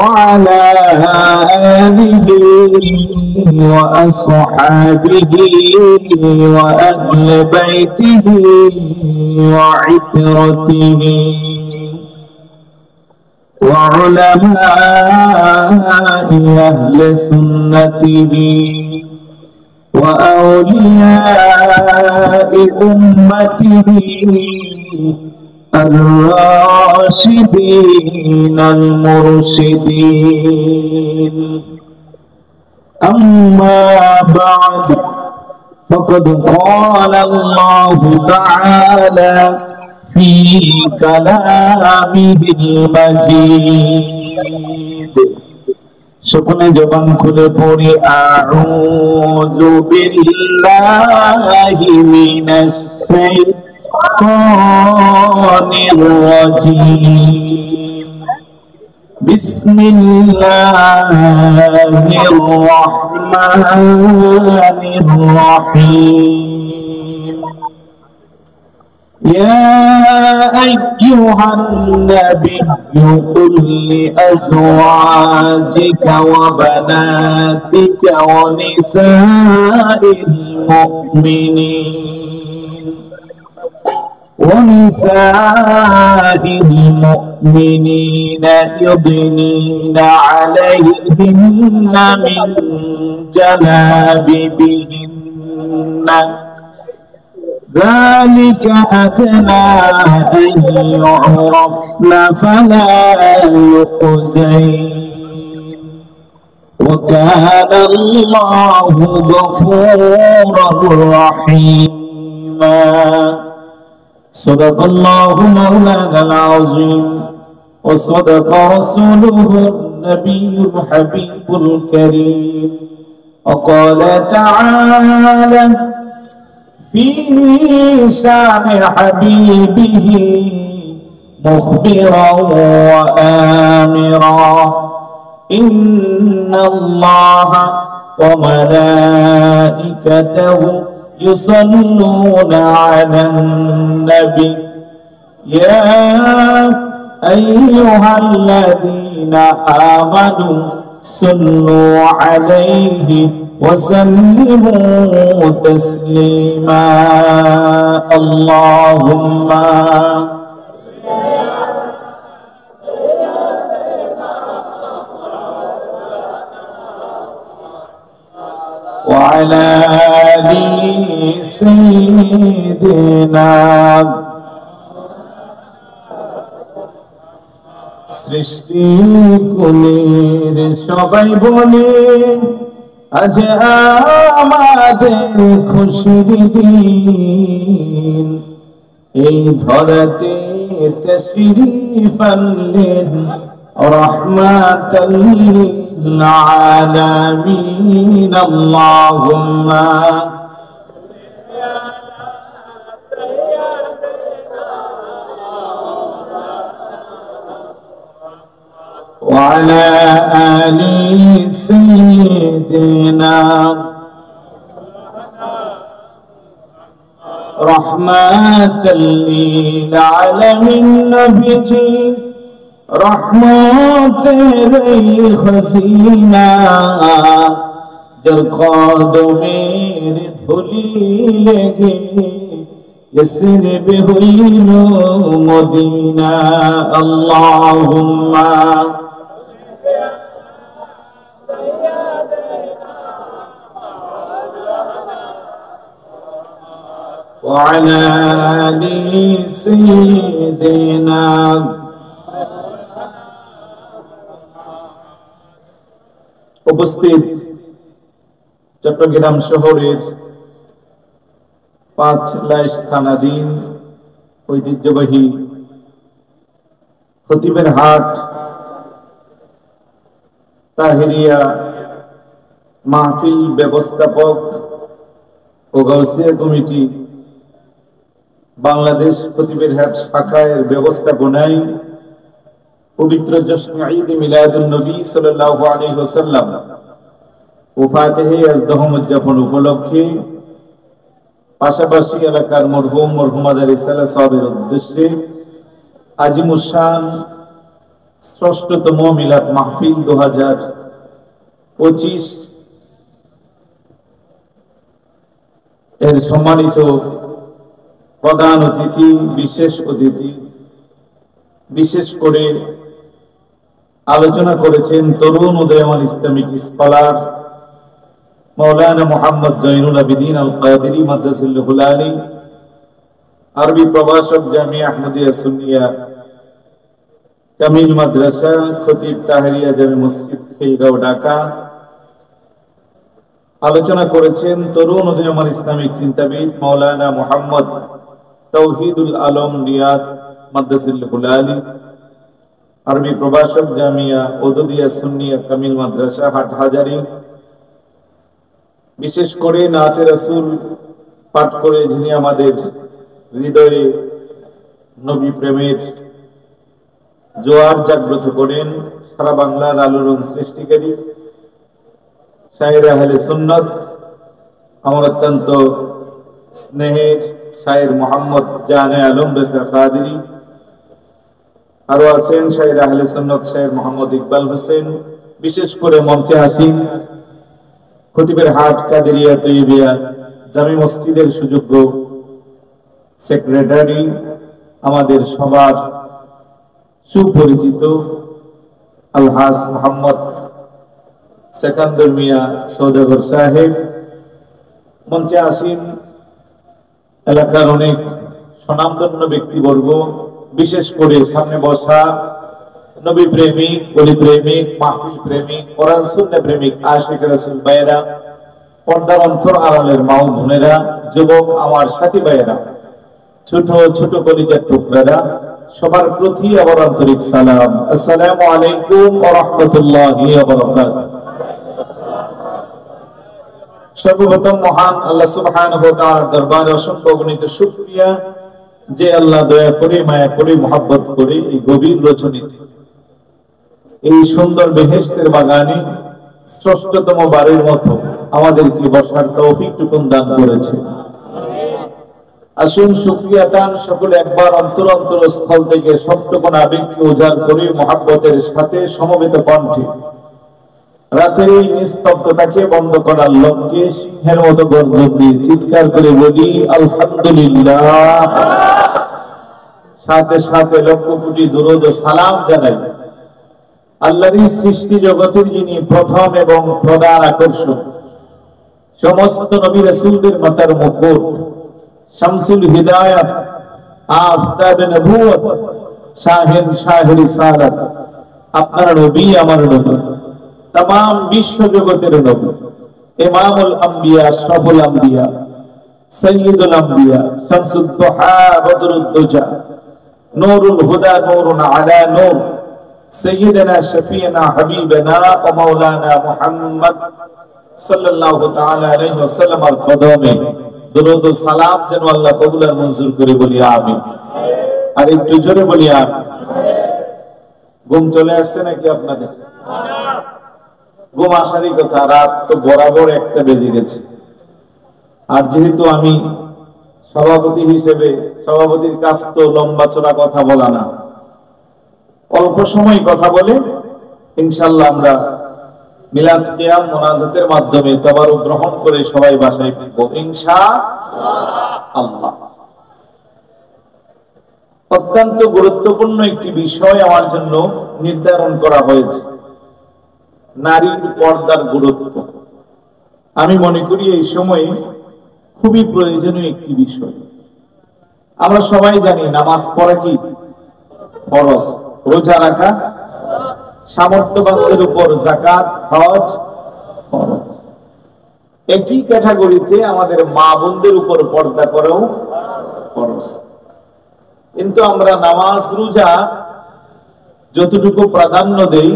وعلى آله وأصحابه وأهل بيته وعترته وعلماء أهل سنته وأولياء أمته الراشدين المرشدين. أما بعد، فقد قال الله تعالى في كلامه المجيد. সকলে জবান খুলে পড়ি আউযু বিল্লাহি মিনাশ শাইতানির রাজীম। বিসমিল্লাহির রহমানির রহিম। يا أيها النبي قل لأزواجك وبناتك ونساء المؤمنين يضنين عليهن من جلابيبهن ذلك أدنى أن يعرفن فلا يؤذين وكان الله غفورا رحيما. صدق الله مولانا العظيم وصدق رسوله النبي الحبيب الكريم. وقال تعالى في شان حبيبه مخبرا وآمرا إن الله وملائكته يصلون على النبي يا أيها الذين آمنوا صلوا عليه وسلموا تسليما. اللهم وعلى آل سيدنا সৃষ্টি কুলের সবাই বলে আজ আমাদের খুশির দিন। এই ধরাতে তশরীফ আনলেন রাহমাতাল লিল আলামিন। আল্লাহুম্মা وعلى آل سيدنا رحمة للعالمين نبيجي رحمة ري خزينة جر قدمير ধুলি লেগে يسرب هيل مدينة. اللهم وعلى آل سيدنا উপস্থিত চট্টগ্রাম শহরের ৫ লাইশ থানাধীন ঐতিহ্যবাহী খতিবের হাট তাহেরিয়া মাহফিল ব্যবস্থাপক ও গাউসিয়া কমিটি বাংলাদেশ খতিবের হাট শাখার ব্যবস্থাপনায় পবিত্র জশ্ন ঈদ মিলাদুন নবী সাল্লাল্লাহু আলাইহি ওয়াসাল্লাম ও ফাতিহে আজদহম উদযাপন উপলক্ষে পাশাপাশি এলাকার মরহুম মরহুমাদের রিসালা সাহাবের উদ্দেশ্যে আজিমুস শান ষষ্ঠতম মিলাদ মাহফিল 2025 এর সম্মানিত প্রধান অতিথি, বিশেষ অতিথি, বিশেষ করে আলোচনা করেছেন তরুণ উদীয়মান ইসলামিক স্কলার মাওলানা মোহাম্মদ জয়নুল আবেদিন আল কাদেরী মাদ্রাসাতুল আলী, আরবি প্রভাষক জামিয়া আহমদিয়া সুন্নিয়া কামিল মাদ্রাসা, খতিব তাহেরিয়া জামে মসজিদ খিলগাঁও ঢাকা। আলোচনা করেছেন তরুণ উদীয়মান ইসলামিক চিন্তাবিদ মাওলানা মোহাম্মদ তৌহিদুল আলম রিয়াদ মাদ্রাসাতুল আলী, আরবি প্রভাষক জামিয়া ওদুদিয়া সুন্নিয়া কামিল মাদ্রাসা হাটহাজারী। বিশেষ করে নাতে রাসূল পাঠ করে যিনি আমাদের হৃদয়ে নবী প্রেমের জোয়ার জাগ্রত করেন, সারা বাংলার আলোড়ন সৃষ্টিকারী শায়ের আহলে সুন্নাত, আমার অত্যন্ত স্নেহের শায়ের মোহাম্মদ জানে আলম রেজা কাদেরী। আরো আছেন শায়ের আহলে সুন্নাত শায়ের মোহাম্মদ ইকবাল হোসেন। বিশেষ করে মঞ্চে আসীন খতিবের হাট কাদেরিয়া তৈয়বিয়া জামি মসজিদের সুযোগ্য সেক্রেটারি, আমাদের সবার সুপরিচিত আলহাজ মোহাম্মদ সেকান্দর মিয়া সৌদাগর সাহেব। মঞ্চে আসীন এলাকার অনেক স্বনামধন্য ব্যক্তিবর্গ, বিশেষ করে সামনে বসা নবী প্রেমিক, ওলি প্রেমিক, মাহফিল প্রেমিক, কোরআন সুন্নাহ প্রেমিক, আশিক রাসূল ভাইয়েরা, পর্দার অন্তর আড়ালের মা ও বোনেরা, যুবক আমার সাথী ভাইয়েরা, ছোট ছোট কলিজার টুকরারা, সবার প্রতি আমার আন্তরিক সালাম। আসসালামু আলাইকুম ওয়া রাহমাতুল্লাহি ওয়া বারাকাতুহু। সর্বপ্রথম মহান আল্লাহ সুবহানাহু ওয়া তাআলার দরবারে অসংখ্য অগণিত শুকরিয়া যে আল্লাহ দয়া করে, মায়া করে, মহব্বত করে এই গভীর রজনীতে, এই সুন্দর বেহেশতের বাগানে ষষ্ঠতম বারের মতো আমাদেরকে বসার তৌফিকটুকুন দান করেছে। আসুন শুকরিয়া দান সকলে একবার অন্তর স্থল থেকে সবটুকুন আবেগকে উজাড় করে মহব্বতের সাথে সমবেত কণ্ঠে রাতের এই নিস্তব্ধতাকে বন্ধ করার লক্ষ্যে সিংহের মতো গর্জন দিয়ে চিৎকার করে বলি আলহামদুলিল্লাহ। সাথে সাথে লক্ষ কোটি দুরূদ ও সালাম জানাই আল্লাহর সৃষ্টি জগতের যিনি প্রথম এবং প্রধান আকর্ষণ, সমস্ত নবী রাসূলদের মাথার মুকুট, শামসুল হিদায়াত, আফতাবে নবুয়ত, শাহের রিসালাত, আপনার নবী আমার নবী, तमाम বিশ্ব জগতের নবী, ইমামুল আম্বিয়া, আশরাফুল আম্বিয়া, সাইয়্যিদুল আম্বিয়া, শামসুদ দুহা, বদরুদ দুজা, নূরুল হুদা, নূরুন আলা নূর, সাইয়্যিদানা শফিয়না হাবিবানা ওয়া মাওলানা মুহাম্মদ সাল্লাল্লাহু তাআলা আলাইহি ওয়াসাল্লামের কদমে দরুদ ও সালাম যেন আল্লাহ কবুল আর মঞ্জুর করে, বলি আমিন। আর একটু জোরে বলি আমিন। ঘুম চলে আসছে নাকি আপনাদের? ঘুম আসারই কথা, রাত তো বরাবর 1টা বেজে গেছে। আর যেহেতু আমি সভাপতি হিসেবে, সভাপতির কাজ তো লম্বা চড়া কথা বলা না, অল্প সময় কথা বলে ইনশাআল্লাহ আমরা মিলাদ কিয়াম মুনাজাতের মাধ্যমে তাবারুক গ্রহণ করে সবাই বাসায় ফিরবো ইনশাআল্লাহ। অত্যন্ত গুরুত্বপূর্ণ একটি বিষয় আমার জন্য নির্ধারণ করা হয়েছে, নারীর পর্দার গুরুত্ব। আমি মনে করি এই সময়ে খুবই প্রয়োজনীয় একটি বিষয়। আমরা সবাই জানি নামাজ পড়া কি ফরজ, রোজা রাখা সামর্থ্যবানদের উপর, যাকাত, হজ ফরজ। একই ক্যাটাগরিতে আমাদের মা বোনদের উপর পর্দা করাও ফরজ। কিন্তু আমরা নামাজ রোজা যতটুকু প্রাধান্য দেই,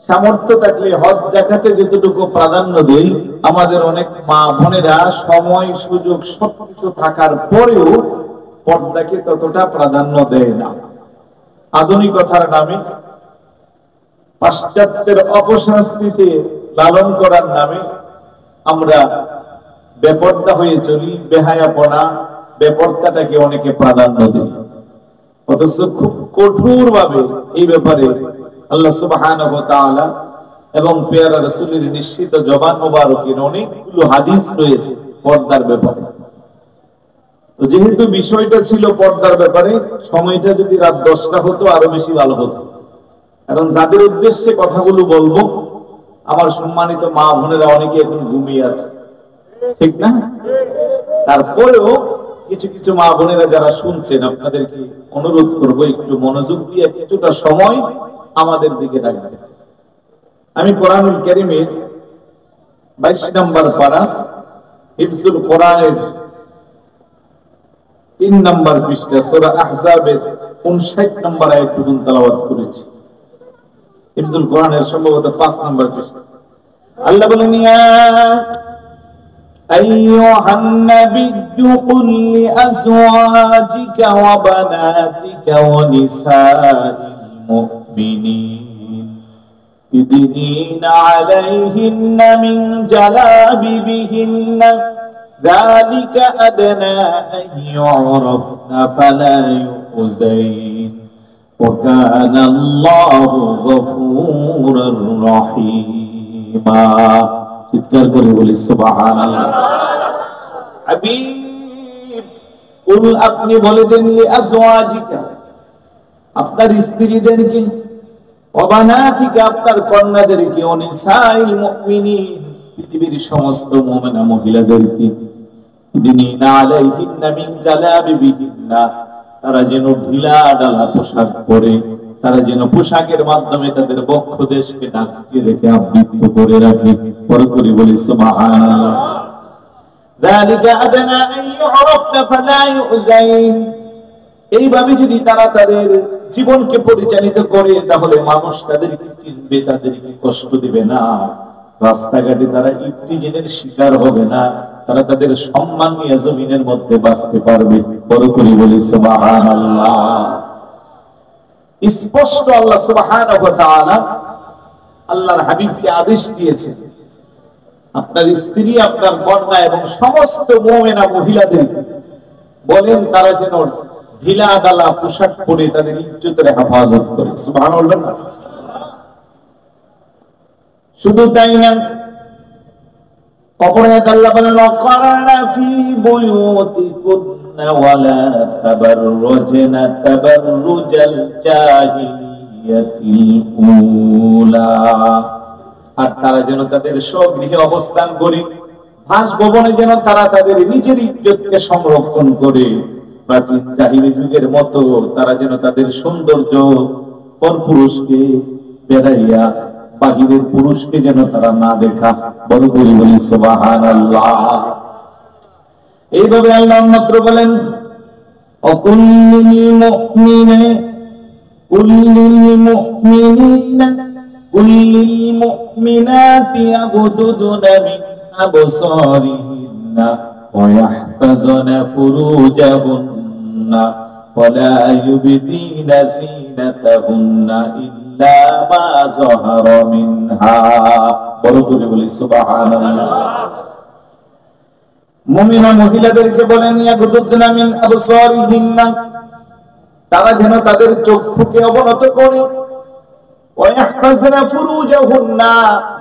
সামর্থ্য থাকলে হজ যাকাতে যতটুকু প্রাধান্য দেই, আমাদের অনেক মা বোনেরা সময় সুযোগ সবকিছু থাকার পরেও পর্দাকে ততটা প্রাধান্য দেয় না। আধুনিকতার নামে, পাশ্চাত্যের অপসংস্কৃতি লালন করার নামে আমরা বেপর্দা হয়ে চলি, বেহায়াপনা, বেপর্দাটাকে অনেকে প্রাধান্য দেয়। অথচ খুব কঠোর ভাবে এই ব্যাপারে আল্লাহ সুবহানাহু ওয়া তাআলা এবং পেয়ারা রাসূলের নিশ্চিত জবান মোবারকের অনেকগুলো হাদিস রয়েছে পর্দার ব্যাপারে। তো যেহেতু বিষয়টা ছিল পর্দার ব্যাপারে, সময়টা যদি রাত 10টা হতো আরো বেশি ভালো হতো। কারণ যাদের উদ্দেশ্যে কথাগুলো বলবো, আমার সম্মানিত মা বোনেরা অনেকে এখন ঘুমিয়ে আছে, ঠিক না? তারপরেও কিছু কিছু মা বোনেরা যারা শুনছেন, আপনাদেরকে অনুরোধ করব একটু মনোযোগ দিয়ে কিছুটা সময় আমাদের দিকে রাখবেন। আমি কোরআনুল কারীমের 22 নম্বর পারা হিফজুল কোরআনের 3 নম্বর পৃষ্ঠা সূরা আহজাবের 59 নম্বর আয়াত পর্যন্ত তেলাওয়াত করেছি। হিফজুল কোরআনের সম্ভবত 5 নম্বর পৃষ্ঠা। আল্লাহ বলেন, ইয়া আইয়ুহান নাবিয়্যু কুল লিআজওয়াজিকা ওয়া বানাতিকা ওয়া নিসাইল মুমিনিন ইদনিনা আলাইহিন্না মিন জালাবিবিহিন্না যালিকা আদনা আন ইউরাফনা ফালা ইউযাইন ওয়া কানা আল্লাহু গফুরুর রহিমা। চিৎকার করে বলি সুবহানাল্লাহ। হাবিব, কুল আপনি বলে দেন, লিআজওয়াজিকা আপনার স্ত্রীদেরকে, ওয়া বানাতিকা আপনার কন্যাদেরকে, ওয়া নিসাইল মুমিনিন পৃথিবীর সমস্ত মুমিনা মহিলাদেরকে, ইদনিনা আলাইহিন্না মিন জালাবিবিহিন্না তারা যেন ঢিলা ঢালা পোশাক পরে, তারা যেন পোশাকের মাধ্যমে তাদের বক্ষ দেশকে ঢাকিয়ে রেখে আবৃত করে রাখে। পরে করে বলি সুবহানাল্লাহ। যালিকা আদনা আন ইউরাফনা ফালা ইউযাইন এইভাবে যদি তারা তাদের জীবনকে পরিচালিত করে, তাহলে মানুষ তাদেরকে চিনবে, তাদেরকে কষ্ট দিবে না, রাস্তাঘাটে তারা ইফতিজিনের শিকার হবে না, তারা তাদের সম্মান নিয়ে জমিনের মধ্যে বাঁচতে পারবে। বড় করে বলি সুবহানাল্লাহ। স্পষ্ট আল্লাহ সুবহানাহু ওয়া তাআলা আল্লাহর হাবিবকে আদেশ দিয়েছেন, আপনার স্ত্রী, আপনার কন্যা এবং সমস্ত মুমিনা মহিলাদেরকে বলেন তারা যেন ঢিলা ঢালা পোশাক পরে তাদের ইজ্জতের হেফাজত করে। সুবহানাল্লাহ। শুধু তাই না, অপরে আল্লাহ বলেন, ওয়াকারনা ফি বুয়ুতিকুন্না ওয়ালা তাবাররুজনা তাবাররুজাল জাহিলিয়াতিল উলা আর তারা যেন তাদের স্বগৃহে অবস্থান করে, বাসভবনে যেন তারা তাদের নিজের ইজ্জতকে সংরক্ষণ করে, প্রাচীন জাহিলি যুগের মতো তারা যেন তাদের সৌন্দর্য পরপুরুষকে বেড়াইয়া বাহিরের পুরুষকে যেন তারা না দেখা। বড় করে বলি সুবহানাল্লাহ। এইভাবে আল্লাহ মাত্র বলেন, অকুল্লিল মুমিনিনা কুল্লিল মুমিনাতি ইয়াগুদুনা মিন আবসারিহিন্না ওয়া ইয়াহফাযুনা ফুরুজাহুন্না ওয়া লা ইউবদিনা যিনাতাহুন্না ইল্লা মা যাহারা মিনহা। বড় করে বলি সুবহানাল্লাহ। মুমিনা মহিলাদেরকে বলেন, ইয়াগুদুনা মিন আবসারিহিন্না তারা যেন তাদের চক্ষুকে অবনত করে, ওয়া ইয়াহফাযুনা ফুরুজাহুন্না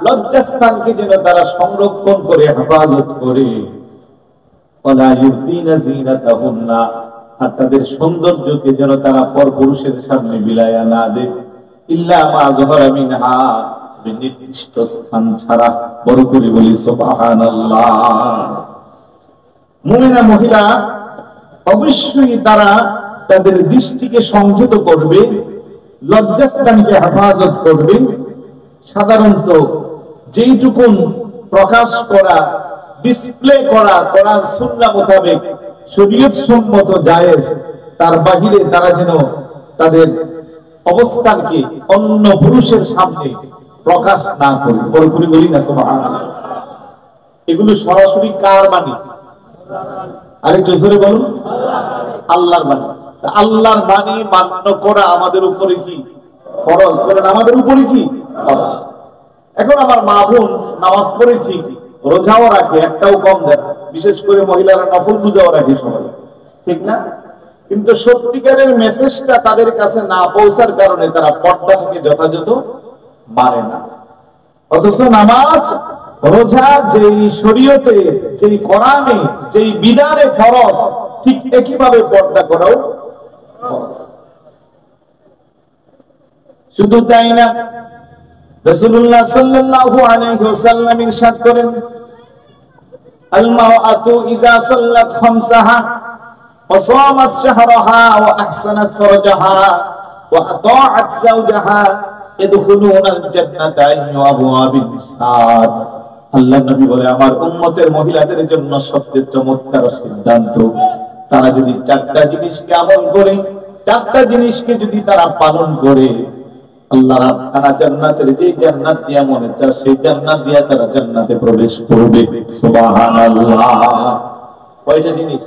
লজ্জাস্থানকে যেন তারা সংরক্ষণ করে, হেফাজত করে, ওয়া লা ইউবদিনা যিনাতাহুন্না আর তাদের সৌন্দর্যকে যেন তারা পরপুরুষের সামনে বিলায়া না দেয়, ইল্লা মা যাহারা মিনহা নির্দিষ্ট স্থান ছাড়া। বড় করে বলি সুবহানাল্লাহ। মুমিনা মহিলা অবশ্যই তারা তাদের দৃষ্টিকে সংযত করবে, লজ্জাস্থানকে হেফাজত করবে। সাধারণত যেইটুকুন প্রকাশ করা, ডিসপ্লে করা কোরআন সুন্নাহ মোতাবেক শরীয়ত সম্মত জায়েজ, তার বাহিরে তারা যেন তাদের অবস্থানকে অন্য পুরুষের সামনে প্রকাশ না করে। পুরোপুরি বলি না সুবহানাল্লাহ। এগুলো সরাসরি কার বাণী? আরেকটু জোরে বলুন, আল্লাহর বাণী। আল্লাহর বাণী মান্য করা আমাদের উপরে কি ফরজ? বলেন আমাদের উপরে কি ফরজ। এখন আমার মা বোন নামাজ পড়ে ঠিকই, রোজাও রাখে, একটাও কম দেয়, বিশেষ করে মহিলারা নফল পূজাও রাখে সবাই, ঠিক না? কিন্তু সত্যিকারের মেসেজটা তাদের কাছে না পৌঁছার কারণে তারা পর্দাটাকে যথাযথ মানে না। অথচ নামাজ রোজা যেই শরীয়তে, যেই কোরআনে, যেই বিধানে ফরজ, ঠিক একইভাবে পর্দা করাও ফরজ। শুধু তাই না, রাসূলুল্লাহ সাল্লাল্লাহু আলাইহি ওয়াসাল্লাম ইরশাদ করেন, আল মারআতু ইযা সাল্লাত খামসাহা ওয়া সামাত শাহরাহা ওয়া আহসানাত ফারজাহা ওয়া আতাআত যাওজাহা ইয়াদখুলুনাল জান্নাতা মিন আবওয়াবিল নিসাত। আল্লাহর নবী বলে, আমার উম্মতের মহিলাদের জন্য সবচেয়ে চমৎকার সিদ্ধান্ত, তারা যদি চারটা জিনিসকে আমল করে, চারটা জিনিসকে যদি তারা পালন করে, আল্লাহর তারা জান্নাতের যে জান্নাত দিয়া মনে চায় সেই জান্নাত দিয়া তারা জান্নাতে প্রবেশ করবে। সুবহানাল্লাহ। কয়টা জিনিস?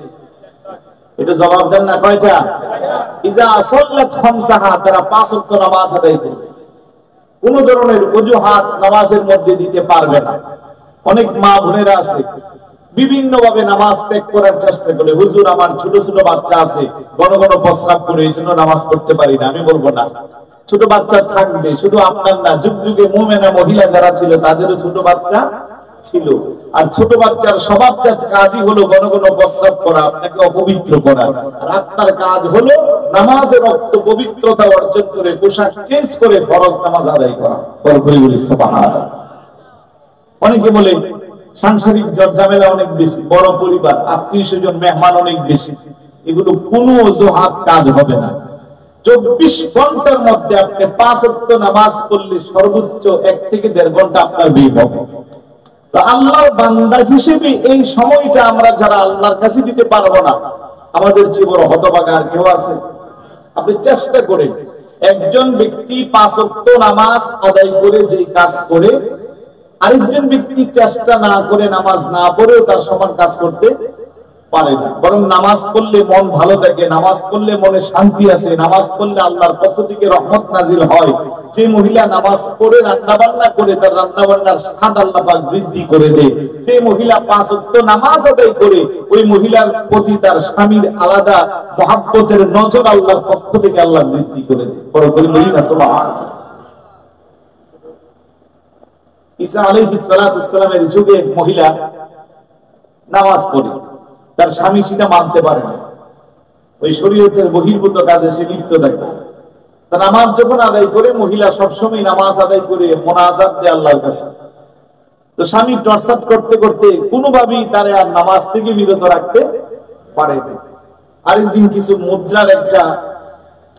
এটা জবাব দেন না, কয়টা? ইজা সাল্লাত খামসাহা, তারা পাঁচ ওয়াক্ত নামাজ আদায় করবে, কোন ধরনের অজুহাত নামাজের মধ্যে দিতে পারবে না। অনেক মা বোনেরা আছে বিভিন্ন ভাবে নামাজ ত্যাগ করার চেষ্টা করে, হুজুর আমার ছোট ছোট বাচ্চা আছে, ঘন ঘন প্রস্রাব করে এই জন্য নামাজ পড়তে পারি না। আমি বলবো না, ছোট বাচ্চা থাকবে, শুধু আপনার না, যুগ যুগে মুমিনা মহিলা যারা ছিল তাদেরও ছোট বাচ্চা ছিল। আর ছোট বাচ্চার স্বভাবজাত কাজই হলো ঘন ঘন প্রস্রাব করা, আপনাকে অপবিত্র করা। আর আপনার কাজ হলো নামাজের রক্ত পবিত্রতা অর্জন করে পোশাক চেঞ্জ করে ফরজ নামাজ আদায় করা। বলি সুবহানাল্লাহ। অনেকে বলে সাংসারিক ঝামেলা অনেক বেশি, বড় পরিবার, আত্মীয় স্বজন, মেহমান অনেক বেশি। এগুলো কোনো অজুহাত কাজ হবে না। 24 ঘন্টার মধ্যে আপনি 5 ওয়াক্ত নামাজ পড়লে সর্বোচ্চ 1 থেকে 1.5 ঘন্টা আপনার ব্যয় হবে। তো আল্লাহর বান্দা হিসেবে এই সময়টা আমরা যারা আল্লাহর কাছে দিতে পারবো না, আমাদের যে বড় হতভাগা আর কেউ আছে? আপনি চেষ্টা করেন, একজন ব্যক্তি 5 ওয়াক্ত নামাজ আদায় করে যে কাজ করে, আরেকজন ব্যক্তি চেষ্টা না করে নামাজ না পড়েও তার সমান কাজ করতে পারে না। বরং নামাজ পড়লে মন ভালো থাকে, নামাজ পড়লে মনে শান্তি আছে, নামাজ পড়লে আল্লাহর পক্ষ থেকে রহমত নাজিল হয়। যে মহিলা নামাজ পড়ে রান্না বান্না করে, তার রান্না বান্নার স্বাদ আল্লাহ পাক বৃদ্ধি করে দেয়। যে মহিলা 5 ওয়াক্ত নামাজ আদায় করে, ওই মহিলার প্রতি তার স্বামীর আলাদা মহব্বতের নজর আল্লাহর পক্ষ থেকে আল্লাহ বৃদ্ধি করে দেয়। পরবর্তী বলি না সুবহানাল্লাহ। ঈসা আলাইহিস সালাতু ওয়াস সালামের যুগে মহিলা নামাজ পড়ে, তার স্বামী সেটা মানতে পারে না, ওই শরীয়তের বহির্ভূত কাজে সে লিপ্ত থাকে। তা নামাজ যখন আদায় করে, মহিলা সবসময় নামাজ আদায় করে মোনাজাত দেয় আল্লাহর কাছে। তো স্বামী টর্চার করতে করতে কোনোভাবেই তারে আর নামাজ থেকে বিরত রাখতে পারে না। আরেকদিন কিছু মুদ্রার একটা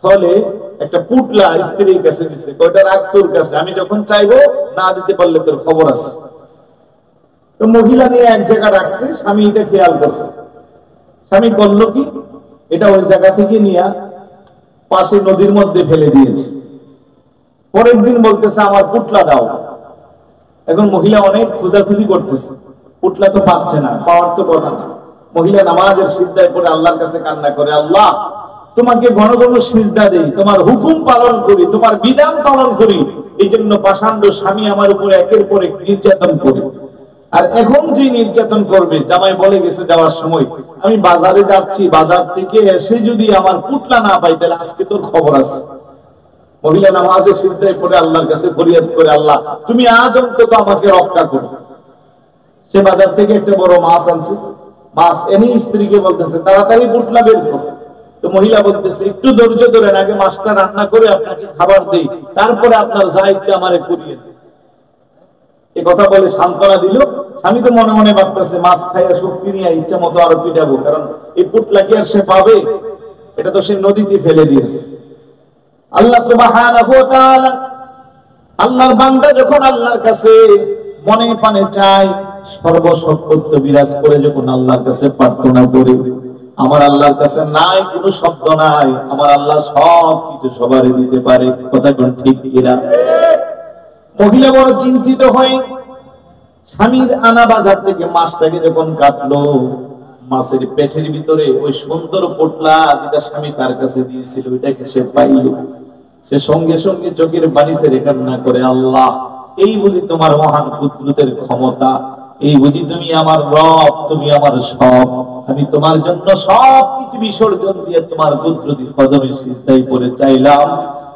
থলে একটা পুটলা স্ত্রীর কাছে দিছে, কয়টা রাখ তোর কাছে, আমি যখন চাইবো না দিতে পারলে তোর খবর আছে। তো মহিলা নিয়ে এক জায়গা রাখছে, স্বামী এটা খেয়াল করছে। স্বামী করলো কি, এটা ওই জায়গা থেকে নিয়ে পাশে নদীর মধ্যে ফেলে দিয়েছে। পরের দিন বলতেছে আমার পুটলা দাও। এখন মহিলা অনেক খোঁজাখুঁজি করতেছে, পুটলা তো পাচ্ছে না, পাওয়ার তো কথা না। মহিলা নামাজের সিজদায় পড়ে আল্লাহর কাছে কান্না করে, আল্লাহ তোমাকে ঘন ঘন সিজদা দেই, তোমার হুকুম পালন করি, তোমার বিধান পালন করি, এই জন্য পাষাণ্ড স্বামী আমার উপরে একের পর এক নির্যাতন করে। আর এখন যে নির্যাতন করবে, জামাই বলে গেছে যাওয়ার সময়, আমি বাজারে যাচ্ছি, বাজার থেকে এসে যদি আমার পুটলা না পাই তাহলে আজকে তোর খবর আছে। মহিলা নামাজের সিজদায় পড়ে আল্লাহর কাছে ফরিয়াদ করে, আল্লাহ তুমি আজ অন্তত আমাকে রক্ষা করো। সে বাজার থেকে একটা বড় মাছ আনছে, মাছ এনে স্ত্রীকে বলতেছে তাড়াতাড়ি পুটলা বের করো। তো মহিলা বলতেছে একটু ধৈর্য ধরেন, আগে মাছটা রান্না করে আপনাকে খাবার দেই, তারপরে আপনার যা ইচ্ছা আমারে করিয়ে দেন। এই কথা বলে সান্ত্বনা দিল। স্বামী তো মনে মনে ভাবতেছে মাছ খাইয়া শক্তি নিয়ে ইচ্ছা মতো আরো পিটাবো, কারণ এই পুটলা কি আর সে পাবে? এটা তো সে নদীতে ফেলে দিয়েছে। আল্লাহ সুবহানাহু ওয়া তাআলা, আল্লাহর বান্দা যখন আল্লাহর কাছে মনে প্রাণে চায়, সর্বসত্য বিরাজ করে যখন আল্লাহর কাছে প্রার্থনা করে, আমার আল্লাহর কাছে নাই কোনো শব্দ নাই, আমার আল্লাহ সব কিছু সবারই দিতে পারে। কথা কোন ঠিক কিনা? মহিলা বড় চিন্তিত হয়, স্বামীর আনা বাজার থেকে মাছটাকে যখন কাটলো, মাছের পেটের ভিতরে ওই সুন্দর পোটলা যেটা স্বামী তার কাছে দিয়েছিল ওইটাকে সে পাইল। সে সঙ্গে সঙ্গে চোখের পানি ছেড়ে কান্না করে, আল্লাহ এই বুঝি তোমার মহান কুদরতের ক্ষমতা, এই বুঝি তুমি আমার রব, তুমি আমার সব, আমি তোমার জন্য সব কিছু বিসর্জন দিয়ে তোমার কুদরতি কদমে সিজদায় পড়ে চাইলাম,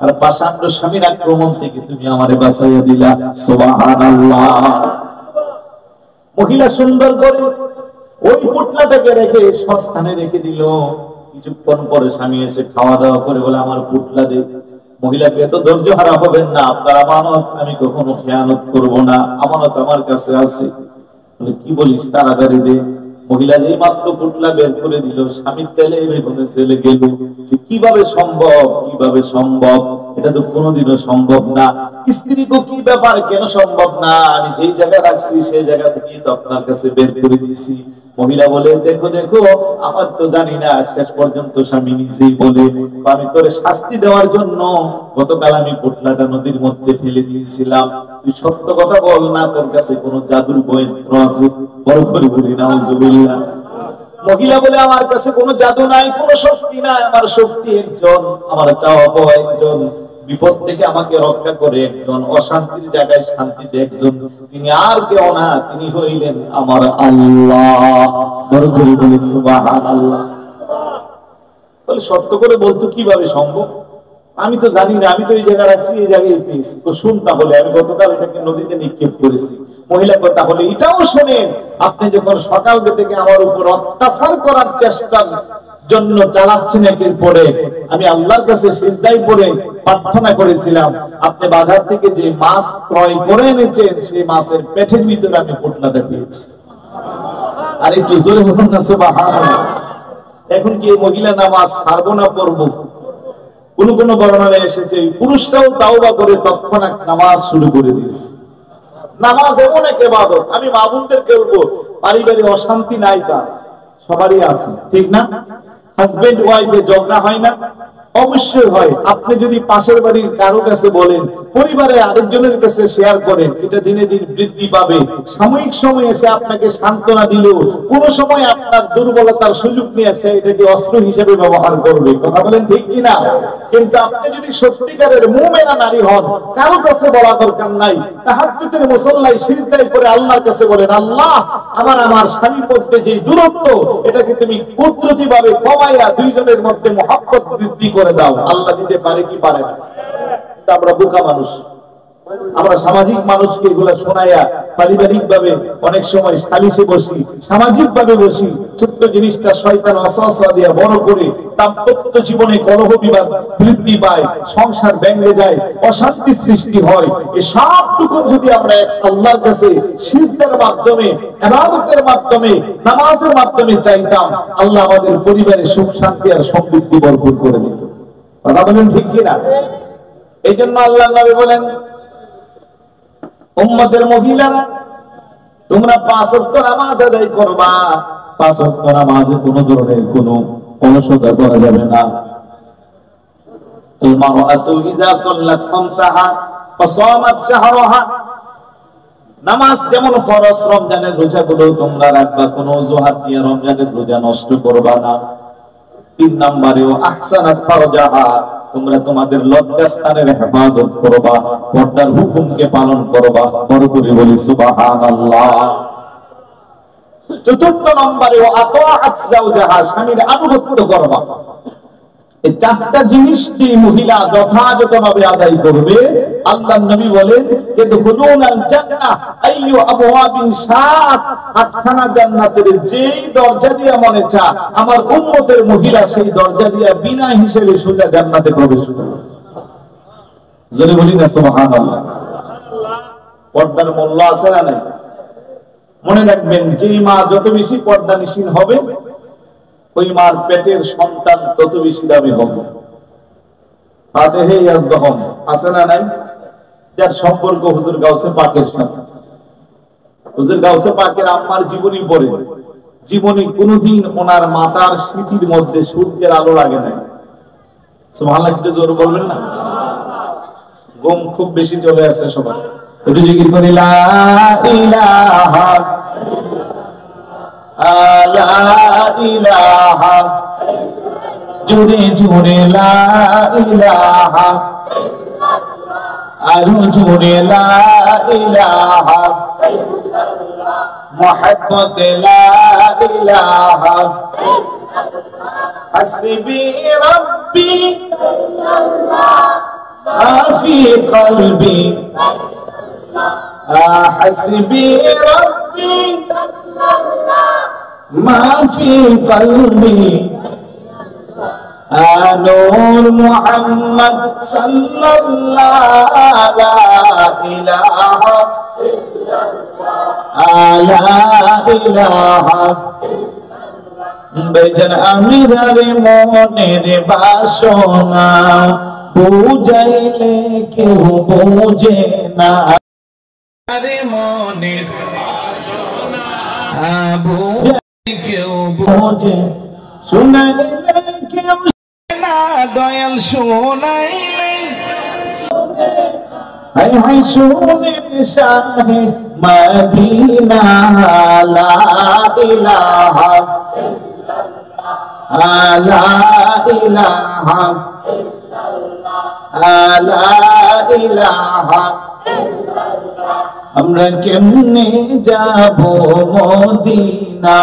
আর পাষাণ্ড স্বামীর আক্রমণ থেকে তুমি আমারে বাঁচাইয়া দিলা। সুবহানাল্লাহ। মহিলা সুন্দর করে ওই পুটলাটাকে রেখে সস্থানে রেখে দিল। কিছুক্ষণ পরে স্বামী এসে খাওয়া দাওয়া করে বলে আমার পুটলা দে। মহিলাকে এত ধৈর্য হারা হবেন না, আপনার আমানত আমি কখনো খেয়ানত করব না, আমানত আমার কাছে আছে। বলে কি বলিস, তাড়াতাড়ি দে। মহিলা যেই মাত্র পুটলা বের করে দিল, স্বামী তেলে বেগুনে চলে গেল। কিভাবে সম্ভব, কিভাবে সম্ভব, এটা তো কোনোদিনও সম্ভব না। স্ত্রীকে কি ব্যাপার, কেন সম্ভব না? আমি যেই জায়গায় রাখছি সেই জায়গা থেকে তো আপনার কাছে বের করে দিয়েছি। মহিলা বলে দেখো দেখো, আমার তো জানি না। শেষ পর্যন্ত স্বামী নিজেই বলে আমি তোরে শাস্তি দেওয়ার জন্য গতকাল আমি পুটলাটা নদীর মধ্যে ফেলে দিয়েছিলাম, তুই সত্য কথা বল না, তোর কাছে কোনো জাদুর যন্ত্র আছে? বড় করে বলি নাউজুবিল্লাহ। মহিলা বলে আমার কাছে কোনো জাদু নাই, কোনো শক্তি নাই, আমার শক্তি একজন, আমার চাওয়া পাওয়া একজন, বিপদ থেকে আমাকে রক্ষা করে একজন, অশান্তির জায়গায় শান্তিতে একজন, তিনি আর কেউ না, তিনি হইলেন আমার আল্লাহ। বড় করে বলি সুবহানাল্লাহ। বলে সত্য করে বলতো কিভাবে সম্ভব? আমি তো জানি না, আমি তো এই জায়গায় রাখছি, এই জায়গায় পেয়েছি। তো শুন তাহলে, আমি গতকাল এটাকে নদীতে নিক্ষেপ করেছি। মহিলা কথা হলে এটাও শোনেন, আপনি যখন সকাল থেকে আমার উপর অত্যাচার করার চেষ্টার জন্য চালাচ্ছেন একের পরে, আমি আল্লাহর কাছে সিজদায় পড়ে প্রার্থনা করেছিলাম, আপনি বাজার থেকে যে মাছ ক্রয় করে এনেছেন সেই মাছের পেটের ভিতরে আমি পুটলাটা পেয়েছি। আর একটু জোরে বলুন না সুবহানাল্লাহ। এখন কি এই মহিলা নামাজ ছাড়বো না পড়বো? কোন কোন বর্ণনায় এসেছে পুরুষটাও তাওবা করে তৎক্ষণাৎ নামাজ শুরু করে দিয়েছে। নামাজ এমন এক ইবাদত, আমি মা বোনদেরকে বলবো, পারিবারিক অশান্তি নাই তার, সবারই আছে, ঠিক না? হাজবেন্ড ওয়াইফে ঝগড়া হয় না? অবশ্যই হয়। আপনি যদি পাশের বাড়ির কারো কাছে বলেন, পরিবারে আরেকজনের কাছে শেয়ার করেন, এটা দিনে দিন বৃদ্ধি পাবে। সাময়িক সময় এসে আপনাকে সান্ত্বনা দিল, কোন সময় আপনার দুর্বলতার সুযোগ নিয়ে এসে এটাকে অস্ত্র হিসেবে ব্যবহার করবে। কথা বলেন ঠিক কিনা? কিন্তু আপনি যদি সত্যিকারের মুমিনা নারী হন, কারো কাছে বলা দরকার নাই, তাহাজ্জুদের মুসল্লায় সিজদায় করে আল্লাহর কাছে বলেন, আল্লাহ আমার স্বামীর মধ্যে যে দূরত্ব, এটাকে তুমি কুদরতিভাবে কমাইয়া দুইজনের মধ্যে মহব্বত বৃদ্ধি করে দাও। আল্লাহ দিতে পারে কি পারে না? আমরা বোকা মানুষ, আমরা সামাজিক মানুষকে এগুলা শোনাইয়া পারিবারিক ভাবে অনেক সময় সালিশে বসি, সামাজিক ভাবে বসি, ছোট্ট জিনিসটা শয়তান ওয়াসওয়াসা দিয়ে বড় করে দাম্পত্য জীবনে কলহ বিবাদ বৃদ্ধি পায়, সংসার ভেঙে যায়, অশান্তি সৃষ্টি হয়। এই সবটুকু যদি আমরা আল্লাহর কাছে সিজদার মাধ্যমে, ইবাদতের মাধ্যমে, নামাজের মাধ্যমে চাইতাম, আল্লাহ আমাদের পরিবারে সুখ শান্তি আর সমৃদ্ধি ভরপুর করে দিত। কথা বলেন ঠিক কিনা? এই জন্য আল্লাহর নবী বলেন, উম্মতের মহিলারা তোমরা 5 ওয়াক্ত নামাজ আদায় করবা। 5 ওয়াক্ত নামাজে কোনো ধরনের কোনো অলসতা করা যাবে না। আল মারআতু ইযা সাল্লাত খামসাহা ওয়া সামাত শাহরাহা, নামাজ যেমন ফরজ, রমজানের রোজাগুলো তোমরা রাখবা, কোনো অজুহাত দিয়ে রমজানের রোজা নষ্ট করবা না। 3 নম্বরে ও আহসানাত ফারজাহা, তোমরা তোমাদের লজ্জাস্থানের হেফাজত করবা, পর্দার হুকুমকে পালন করবা। বড় করে বলি সুবহানাল্লাহ। 4 নম্বরে ও আতাআত যাওজাহা, স্বামীর আনুগত্য করবা। এই 4টা জিনিস কি মহিলা যথাযথভাবে আদায় করবে, আল্লাহর নবী বলেন ইদখুলুনাল জান্নাহ আইয়ু আবওয়াবিন শাআত, 8খানা জান্নাতের যেই দরজা দিয়ে মনে চা আমার উম্মতের মহিলা সেই দরজা দিয়ে বিনা হিসেবে সোজা জান্নাতে প্রবেশ করবে। জোরে বলি না সুবহানাল্লাহ। পর্দার মূল্য আছে না নাই? মনে রাখবেন, যেই মা যত বেশি পর্দানিশীন হবে, ওই মার পেটের সন্তান তত বেশি দামি হবে। ফাতিহে ইয়াজদাহম আছে না নাই? যার সম্পর্ক হুজুর গাউসে পাকের সাথে। হুজুর গাউসে পাকের আম্মার জীবনী পড়ে, জীবনী কোনদিন ওনার মাতার স্মৃতির মধ্যে সূর্যের আলো লাগে নাই। সুবহানাল্লাহ, একটু জোরে বলবেন না? ঘুম খুব বেশি চলে আসছে সবার, একটু জিকির করি লা ইলাহা লা ইলাহা, জুড়ে জুড়ে লা ইলাহা, আরো জুড়ে লা ইলাহা محمد لا إله حسبي ربي ما في قلبي حسبي ربي ما في قلبي نور محمد صلى الله لا إله لا إله বেজন আমিরার মনের বাসনা বুঝাইলে কেউ বোঝে না আরে মনের বাসনা বুঝাইলে কেউ বোঝে শুনাইলে কেউ না দয়াল শুনাইলে হায় হায় শুনে শাহে মদিনা লা ইলাহা লা ইলাহা লা ইলাহা আমরা কেমনে যাব মদিনা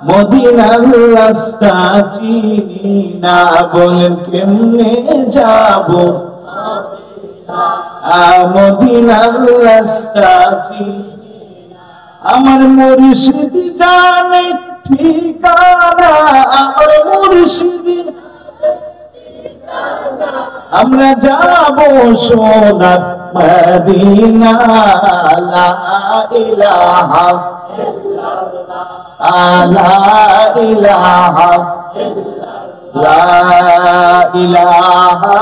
মদিনার রাস্তা চিনি না বলেন কেমনে যাব মদিনার রাস্তা চিনি আমার মুর্শিদ জানে ঠিকানা আমার মুর্শিদ আমরা যাব সোনার মদিনা লা ইলাহা লা ইলাহা লা ইলাহা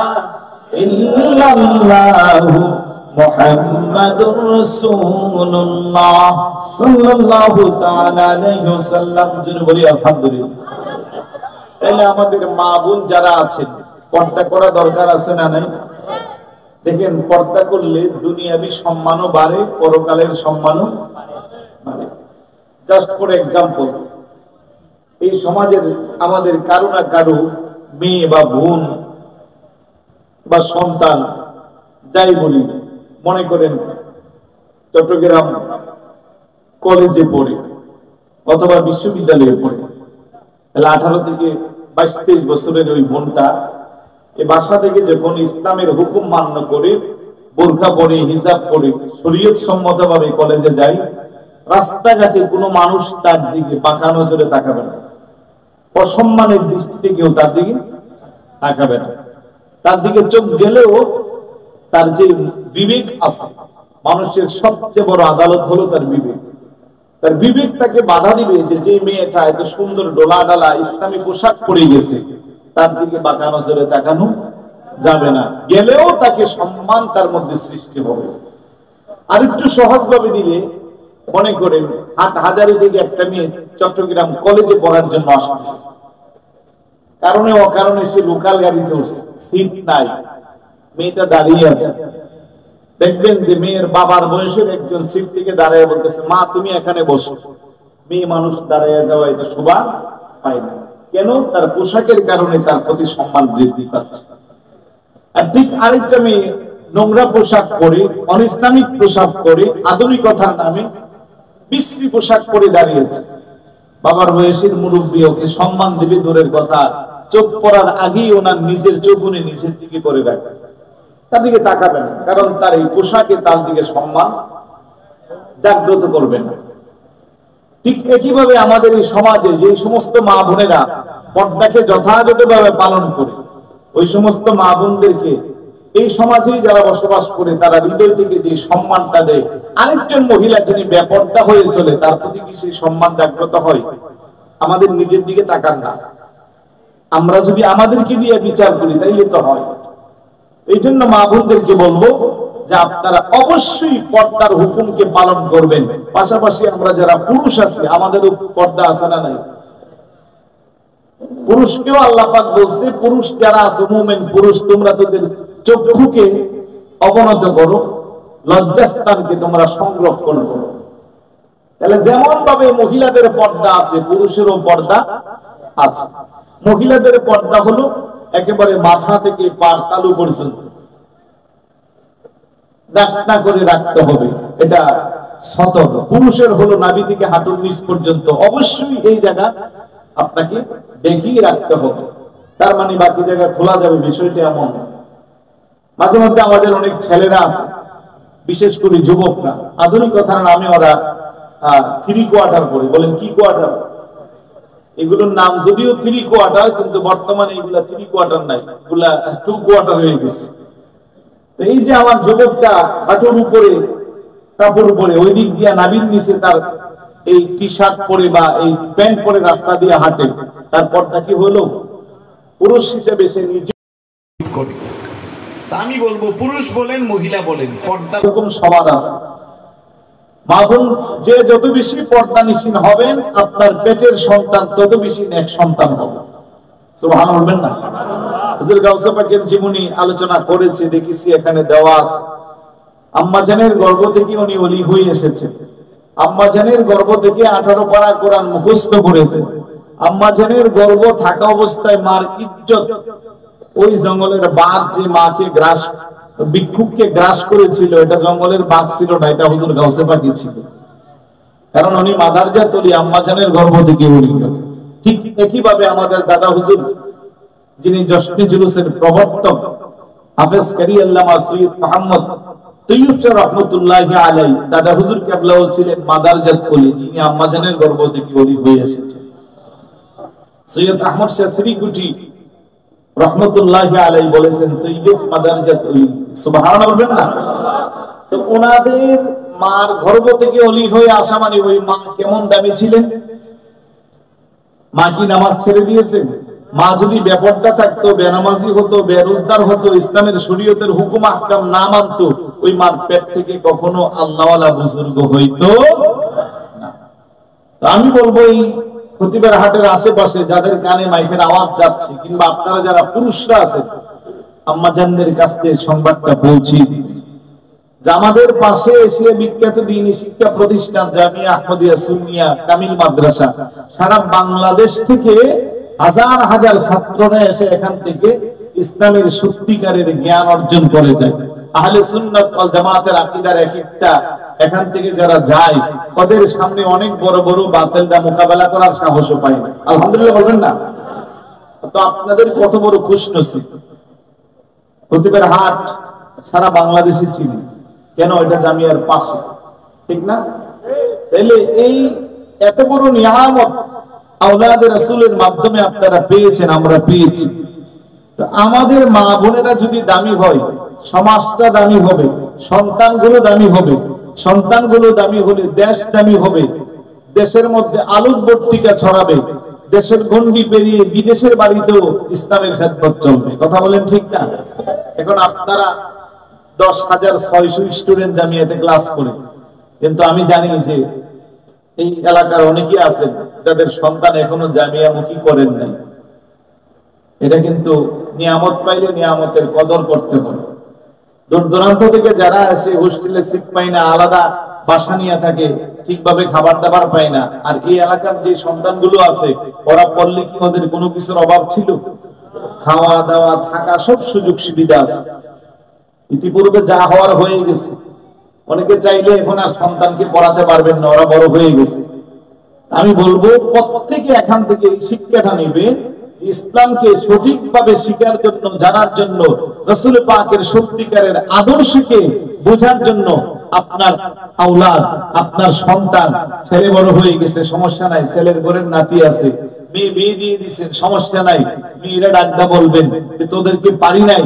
ইল্লাল্লাহু মুহাম্মাদুর রাসূলুল্লাহ সাল্লাল্লাহু তাআলা আলাইহি ওয়াসাল্লাম যিনি বলি আলহামদুলিল্লাহ। তাহলে আমাদের মা বোন যারা আছেন পর্দা করা দরকার আছে না নাই? দেখেন পর্দা করলে দুনিয়াবি সম্মানও বাড়ে, পরকালের সম্মানও বাড়ে। জাস্ট ফর এক্সাম্পল, এই সমাজের আমাদের কারো না কারো মেয়ে বা বোন বা সন্তান যাই বলি, মনে করেন চট্টগ্রাম কলেজে পড়ে অথবা বিশ্ববিদ্যালয়ে পড়ে, তাহলে 18 থেকে 22-23 বছরের ওই বোনটা এই বাসা থেকে যখন ইসলামের হুকুম মান্য করে বোরকা পরে হিজাব পরে শরীয়ত সম্মতভাবে কলেজে যায়, রাস্তাঘাটে কোনো মানুষ তার দিকে বাঁকা নজরে তাকাবে না, অসম্মানের দৃষ্টিতে কেউ তার দিকে তাকাবে না। তার দিকে চোখ গেলেও তার যে বিবেক আছে, মানুষের সবচেয়ে বড় আদালত হলো তার বিবেক। তার বিবেক তাকে বাধা দিবে যে যে মেয়েটা এত সুন্দর ডোলা ডালা ইসলামী পোশাক পরে গেছে তার দিকে বাঁকা নজরে তাকানো যাবে না, গেলেও তাকে সম্মান তার মধ্যে সৃষ্টি হবে। আর একটু সহজ ভাবে দিলে, মনে করেন হাটহাজারী থেকে একটা মেয়ে চট্টগ্রাম কলেজে পড়ার জন্য আসছে, কারণে অকারণে সে লোকাল গাড়িতে উঠছে, সিট নাই, মেয়েটা দাঁড়িয়ে আছে। দেখবেন যে মেয়ের বাবার বয়সের একজন সিট থেকে দাঁড়িয়ে বলতেছে, মা তুমি এখানে বসো। মেয়ে মানুষ দাঁড়িয়ে যাওয়া এটা শোভা পায় না, কেন? তার পোশাকের কারণে তার প্রতি সম্মান বৃদ্ধি পাচ্ছে। আর ঠিক আরেকটা মেয়ে নোংরা পোশাক পরে, অনিসলামিক পোশাক পরে, আধুনিকতার নামে বিশ্রী পোশাক পরে দাঁড়িয়েছে। বাবার বয়সের মুরব্বী ওকে সম্মান দেবে দূরের কথা, চোখ পড়ার আগেই ওনার নিজের চোখ উনি নিচের দিকে করে রাখবে, তার দিকে তাকাবেন, কারণ তার এই পোশাকে তার দিকে সম্মান জাগ্রত করবেন। ঠিক একইভাবে আমাদের এই সমাজে যে সমস্ত মা বোনেরা পর্দাকে যথাযথভাবে পালন করে, ওই সমস্ত মা বোনদেরকে এই সমাজেই যারা বসবাস করে তারা হৃদয় থেকে যে সম্মানটা দেয়, আরেকজন মহিলা যিনি বেপর্দা হয়ে চলে তার প্রতি কি সেই সম্মান জাগ্রত হয়? আমাদের নিজের দিকে তাকান না, আমরা যদি আমাদেরকে দিয়ে বিচার করি তাইলে তো হয়। এই জন্য মা বোনদেরকে বলবো যে আপনারা অবশ্যই পর্দার হুকুমকে পালন করবেন। পাশাপাশি আমরা যারা পুরুষ আছি আমাদেরও পর্দা আছে না নাই? পুরুষকেও আল্লাহ পাক বলছে, পুরুষ যারা আছে মুমিন পুরুষ, তোমরা তোদের চক্ষুকে অবনত করো, লজ্জাস্থানকে তোমরা সংরক্ষণ করো। তাহলে যেমন ভাবে মহিলাদের পর্দা আছে, পুরুষেরও পর্দা আছে। মহিলাদের পর্দা হলো একেবারে মাথা থেকে পার তালু পর্যন্ত ডাকনা করে রাখতে হবে, এটা সতর, পুরুষের হলো নাভি থেকে হাঁটুর নিচ পর্যন্ত অবশ্যই এই জায়গা আপনাকে ঢেকিয়ে রাখতে হবে। তার মানে বাকি জায়গা খোলা যাবে, বিষয়টা এমন। মাঝে মধ্যে আমাদের অনেক ছেলেরা আছে, বিশেষ করে যুবকরা, আধুনিকতার নামে ওরা 3 কোয়ার্টার পরে। বলেন কি কোয়ার্টার? এগুলোর নাম যদিও 3 কোয়ার্টার, কিন্তু বর্তমানে এগুলা 3 কোয়ার্টার নাই, এগুলা 2 কোয়ার্টার হয়ে গেছে। তো এই যে আমার যুবকটা হাঁটুর উপরে, কাপড় উপরে, ওই দিক দিয়ে নাভির নিচে তার এই টি শার্ট পরে বা এই প্যান্ট পরে রাস্তা দিয়ে হাঁটে, তার পর্দা কি হলো? পুরুষ হিসেবে সে নিজে করে। আমি বলবো পুরুষ বলেন মহিলা বলেন, পর্দা এরকম সবার আছে। মা বোন যে যত বেশি পর্দানিশীন হবেন, আপনার পেটের সন্তান তত বেশি নেক সন্তান হবে। সুবহান বলবেন না? হুজুর গাউসে পাকের জীবনী আলোচনা করেছে, দেখেছি এখানে দেওয়া আছে। আম্মা জানের গর্ভ থেকে উনি ওলি হয়ে এসেছেন। আম্মা জানের গর্ভ থেকে 18 পারা কোরআন মুখস্থ করেছে। আম্মা জানের গর্ভ থাকা অবস্থায় মার ইজ্জত, ওই জঙ্গলের বাঘ যে মাকে গ্রাস, ভিক্ষুককে গ্রাস করেছিল, এটা জঙ্গলের বাঘ ছিল না, এটা হুজুর গাউসে পাকি ছিল। কারণ উনি মাদারজাত ওলি, আম্মা জানের গর্ভ থেকে ওলি। ঠিক একই ভাবে আমাদের দাদা হুজুর, যিনি জশ্নে জুলুসের প্রবর্তক, হাফেজ কারি আল্লামা সৈয়দ মুহাম্মদ তৈয়ব শাহ রহমতুল্লাহি আলাইহি, দাদা হুজুর কেবলাও ছিলেন মাদারজাত ওলি, যিনি আম্মা জানের গর্ভ থেকে ওলি হয়ে এসেছেন। সৈয়দ আহমদ শাহ শ্রীকুটি রহমতুল্লাহি আলাইহি বলেছেন তৈয়ব মাদারজাত ওলি। সুবহানাল্লাহ বলবেন না? তো ওনাদের মার গর্ভ থেকে ওলি হয়ে আসা মানে ওই মা কেমন দামি ছিলেন? মা কি নামাজ ছেড়ে দিয়েছেন? মা যদি বেপরদা থাকতো, বেনামাজি হতো, বেরোজগার হতো, ইসলামের শরীয়তের হুকুম আহকাম না মানতো, ওই মার পেট থেকে কখনো আল্লাহওয়ালা বুজুর্গ হইতো না। তো আমি বলবো এই খতিবের হাটের আশেপাশে যাদের কানে মাইকের আওয়াজ যাচ্ছে, কিংবা আপনারা যারা পুরুষরা আছেন, আম্মা জানদের কাছ থেকে সংবাদটা পৌঁছে যে আমাদের পাশে এসে বিখ্যাত দ্বীনি শিক্ষা প্রতিষ্ঠান জামিয়া আহমদিয়া সুন্নিয়া কামিল মাদ্রাসা, সারা বাংলাদেশ থেকে হাজার হাজার ছাত্ররা এসে এখান থেকে ইসলামের সত্যিকারের জ্ঞান অর্জন করে যায়। আহলে সুন্নাত ওয়াল জামাতের আকীদার এক একটা এখান থেকে যারা যায়, ওদের সামনে অনেক বড় বড় বাতিলরা মোকাবেলা করার সাহসও পায় না। আলহামদুলিল্লাহ বলবেন না? তো আপনাদের কত বড় খুশনসিব। খতিবের হাট সারা বাংলাদেশে চিনি, কেন? এটা জামিয়ার পাশে, ঠিক না? তাহলে এই এত বড় নিয়ামত আওলাদে রাসূলের মাধ্যমে আপনারা পেয়েছেন, আমরা পেয়েছি। তো আমাদের মা বোনেরা যদি দামি হয়, সমাজটা দামি হবে, সন্তানগুলো দামি হবে, সন্তানগুলো দামি হলে দেশ দামি হবে, দেশের মধ্যে আলোকবর্তিকা ছড়াবে, দেশের গণ্ডি পেরিয়ে বিদেশের বাড়িতেও ইসলামের খেদমত চলবে। কথা বলেন ঠিক না? এখন আপনারা 10,600 স্টুডেন্ট জামিয়াতে ক্লাস করে, কিন্তু আমি জানি যে এই এলাকার অনেকেই আছেন যাদের সন্তান এখনো জামিয়ামুখী করেন নাই। এটা কিন্তু নিয়ামত পাইলে নিয়ামতের কদর করতে হবে। দূর দূরান্ত থেকে যারা আসে, হোস্টেলে সিট পায় না, আলাদা বাসা নিয়ে থাকে, ঠিকভাবে খাবার দাবার পায় না। আর এই এলাকার যে সন্তানগুলো আছে, ওরা পড়লে কি ওদের কোনো কিছুর অভাব ছিল? খাওয়া দাওয়া থাকা সব সুযোগ সুবিধা আছে। ইতিপূর্বে যা হওয়ার হয়ে গেছে। অনেকে চাইলে এখন আর সন্তানকে পড়াতে পারবেন না, ওরা বড় হয়ে গেছে। আমি বলবো প্রত্যেকে এখান থেকে এই শিক্ষাটা নিবে, ইসলামকে সঠিকভাবে শিখার জন্য, জানার জন্য, রাসূল পাকের সত্যিকারের আদর্শকে বোঝার জন্য। আপনার আওলাদ, আপনার সন্তান, ছেলে বড় হয়ে গেছে, সমস্যা নাই, ছেলের ঘরের নাতি আছে, মেয়ে বিয়ে দিয়ে দিয়েছেন, সমস্যা নাই। মেয়েরা ডাকদা বলবেন যে তোদেরকে পারি নাই